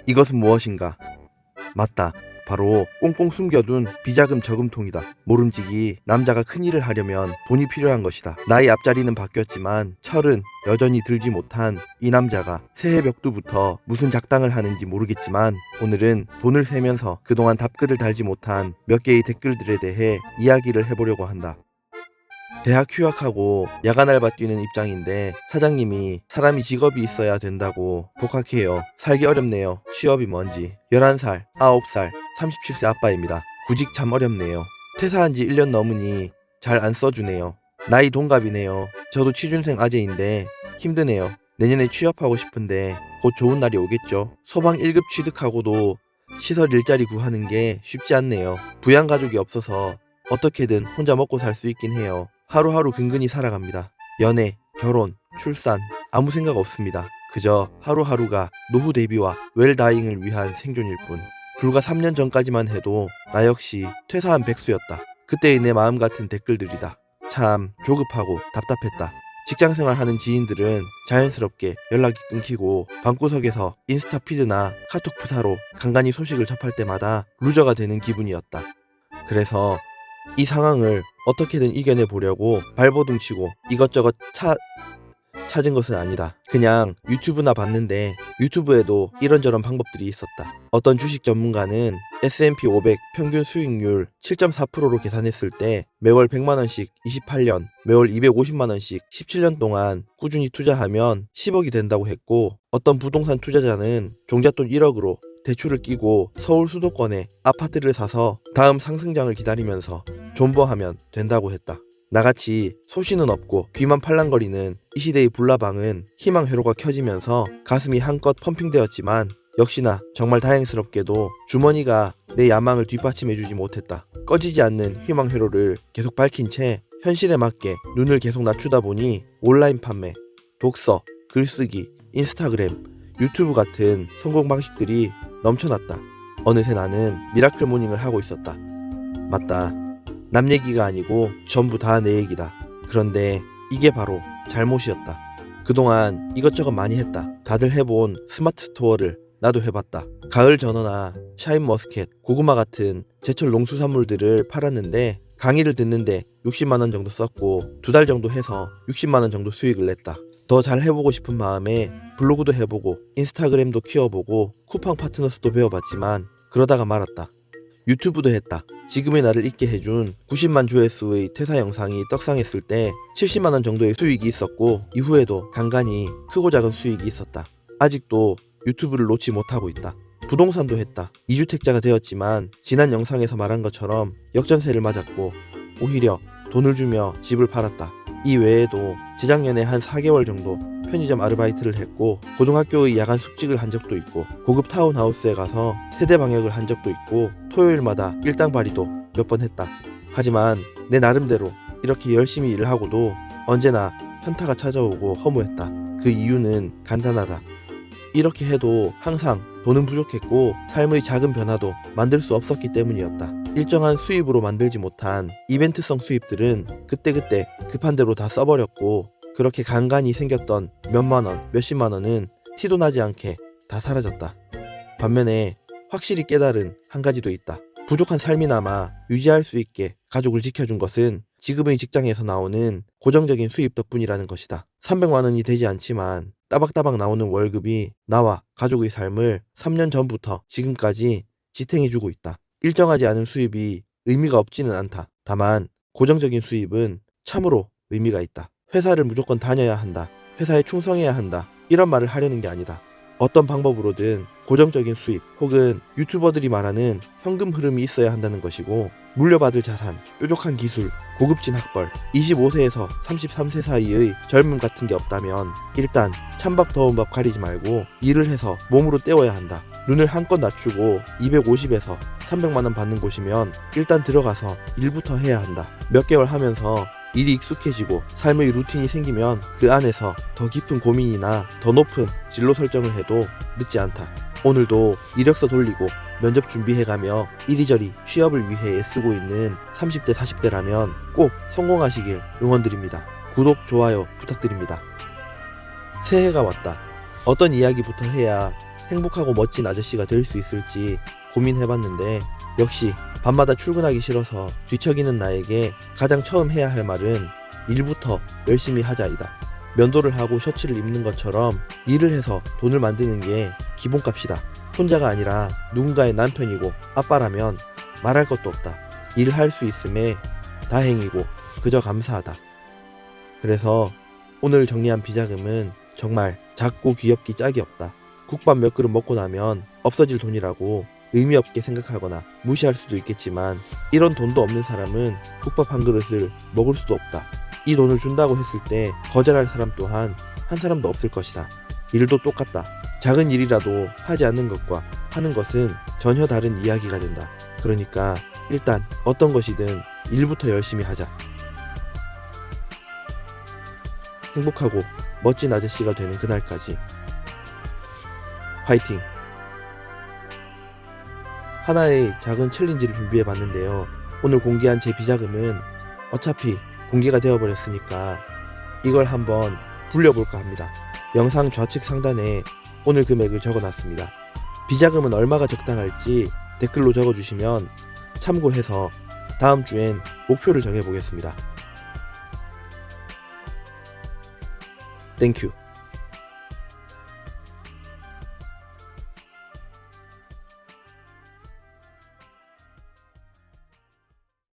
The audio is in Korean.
이것은 무엇인가? 맞다. 바로 꽁꽁 숨겨둔 비자금 저금통이다. 모름지기 남자가 큰일을 하려면 돈이 필요한 것이다. 나이 앞자리는 바뀌었지만 철은 여전히 들지 못한 이 남자가 새해 벽두부터 무슨 작당을 하는지 모르겠지만 오늘은 돈을 세면서 그동안 답글을 달지 못한 몇 개의 댓글들에 대해 이야기를 해보려고 한다. 대학 휴학하고 야간 알바 뛰는 입장인데 사장님이 사람이 직업이 있어야 된다고 독학해요. 살기 어렵네요. 취업이 뭔지. 11살, 9살, 37세 아빠입니다. 구직 참 어렵네요. 퇴사한 지 1년 넘으니 잘 안 써주네요. 나이 동갑이네요. 저도 취준생 아재인데 힘드네요. 내년에 취업하고 싶은데 곧 좋은 날이 오겠죠. 소방 1급 취득하고도 시설 일자리 구하는 게 쉽지 않네요. 부양가족이 없어서 어떻게든 혼자 먹고 살 수 있긴 해요. 하루하루 근근히 살아갑니다. 연애, 결혼, 출산 아무 생각 없습니다. 그저 하루하루가 노후 대비와 웰다잉을 위한 생존일 뿐. 불과 3년 전까지만 해도 나 역시 퇴사한 백수였다. 그때의 내 마음 같은 댓글들이다. 참 조급하고 답답했다. 직장생활 하는 지인들은 자연스럽게 연락이 끊기고 방구석에서 인스타 피드나 카톡 프사로 간간히 소식을 접할 때마다 루저가 되는 기분이었다. 그래서 이 상황을 어떻게든 이겨내 보려고 발버둥 치고 이것저것 찾은 것은 아니다. 그냥 유튜브나 봤는데 유튜브에도 이런저런 방법들이 있었다. 어떤 주식 전문가는 S&P 500 평균 수익률 7.4%로 계산했을 때 매월 100만원씩 28년, 매월 250만원씩 17년 동안 꾸준히 투자하면 10억이 된다고 했고, 어떤 부동산 투자자는 종잣돈 1억으로 대출을 끼고 서울 수도권에 아파트를 사서 다음 상승장을 기다리면서 존버하면 된다고 했다. 나같이 소신은 없고 귀만 팔랑거리는 이 시대의 불나방은 희망 회로가 켜지면서 가슴이 한껏 펌핑되었지만 역시나 정말 다행스럽게도 주머니가 내 야망을 뒷받침해주지 못했다. 꺼지지 않는 희망 회로를 계속 밝힌 채 현실에 맞게 눈을 계속 낮추다 보니 온라인 판매, 독서, 글쓰기, 인스타그램, 유튜브 같은 성공 방식들이 넘쳐났다. 어느새 나는 미라클 모닝을 하고 있었다. 맞다. 남 얘기가 아니고 전부 다 내 얘기다. 그런데 이게 바로 잘못이었다. 그동안 이것저것 많이 했다. 다들 해본 스마트 스토어를 나도 해봤다. 가을 전어나 샤인머스켓, 고구마 같은 제철 농수산물들을 팔았는데 강의를 듣는데 60만원 정도 썼고 2달 정도 해서 60만원 정도 수익을 냈다. 더 잘 해보고 싶은 마음에 블로그도 해보고 인스타그램도 키워보고 쿠팡 파트너스도 배워봤지만 그러다가 말았다. 유튜브도 했다. 지금의 나를 있게 해준 90만 조회수의 퇴사 영상이 떡상했을 때 70만원 정도의 수익이 있었고 이후에도 간간히 크고 작은 수익이 있었다. 아직도 유튜브를 놓지 못하고 있다. 부동산도 했다. 2주택자가 되었지만 지난 영상에서 말한 것처럼 역전세를 맞았고 오히려 돈을 주며 집을 팔았다. 이 외에도 재작년에 한 4개월 정도 편의점 아르바이트를 했고 고등학교의 야간 숙직을 한 적도 있고 고급 타운하우스에 가서 세대 방역을 한 적도 있고 토요일마다 일당 발휘도 몇 번 했다. 하지만 내 나름대로 이렇게 열심히 일을 하고도 언제나 현타가 찾아오고 허무했다. 그 이유는 간단하다. 이렇게 해도 항상 돈은 부족했고 삶의 작은 변화도 만들 수 없었기 때문이었다. 일정한 수입으로 만들지 못한 이벤트성 수입들은 그때그때 급한 대로 다 써버렸고 그렇게 간간히 생겼던 몇만원, 몇십만원은 티도 나지 않게 다 사라졌다. 반면에 확실히 깨달은 한 가지도 있다. 부족한 삶이나마 유지할 수 있게 가족을 지켜준 것은 지금의 직장에서 나오는 고정적인 수입 덕분이라는 것이다. 300만원이 되지 않지만 따박따박 나오는 월급이 나와 가족의 삶을 3년 전부터 지금까지 지탱해주고 있다. 일정하지 않은 수입이 의미가 없지는 않다. 다만 고정적인 수입은 참으로 의미가 있다. 회사를 무조건 다녀야 한다. 회사에 충성해야 한다. 이런 말을 하려는 게 아니다. 어떤 방법으로든 고정적인 수입 혹은 유튜버들이 말하는 현금 흐름이 있어야 한다는 것이고 물려받을 자산, 뾰족한 기술, 고급진 학벌, 25세에서 33세 사이의 젊음 같은 게 없다면 일단 찬밥 더운 밥 가리지 말고 일을 해서 몸으로 때워야 한다. 눈을 한껏 낮추고 250에서 300만원 받는 곳이면 일단 들어가서 일부터 해야 한다. 몇 개월 하면서 일이 익숙해지고 삶의 루틴이 생기면 그 안에서 더 깊은 고민이나 더 높은 진로 설정을 해도 늦지 않다. 오늘도 이력서 돌리고 면접 준비해가며 이리저리 취업을 위해 애쓰고 있는 30대 40대라면 꼭 성공하시길 응원드립니다. 구독, 좋아요 부탁드립니다. 새해가 왔다. 어떤 이야기부터 해야 행복하고 멋진 아저씨가 될 수 있을지 고민해봤는데 역시 밤마다 출근하기 싫어서 뒤척이는 나에게 가장 처음 해야 할 말은 일부터 열심히 하자이다. 면도를 하고 셔츠를 입는 것처럼 일을 해서 돈을 만드는 게 기본값이다. 혼자가 아니라 누군가의 남편이고 아빠라면 말할 것도 없다. 일할 수 있음에 다행이고 그저 감사하다. 그래서 오늘 정리한 비자금은 정말 작고 귀엽기 짝이 없다. 국밥 몇 그릇 먹고 나면 없어질 돈이라고 의미 없게 생각하거나 무시할 수도 있겠지만 이런 돈도 없는 사람은 국밥 한 그릇을 먹을 수도 없다. 이 돈을 준다고 했을 때 거절할 사람 또한 한 사람도 없을 것이다. 일도 똑같다. 작은 일이라도 하지 않는 것과 하는 것은 전혀 다른 이야기가 된다. 그러니까 일단 어떤 것이든 일부터 열심히 하자. 행복하고 멋진 아저씨가 되는 그날까지 화이팅! 하나의 작은 챌린지를 준비해 봤는데요. 오늘 공개한 제 비자금은 어차피 공개가 되어버렸으니까 이걸 한번 불려볼까 합니다. 영상 좌측 상단에 오늘 금액을 적어놨습니다. 비자금은 얼마가 적당할지 댓글로 적어주시면 참고해서 다음 주엔 목표를 정해보겠습니다. 땡큐.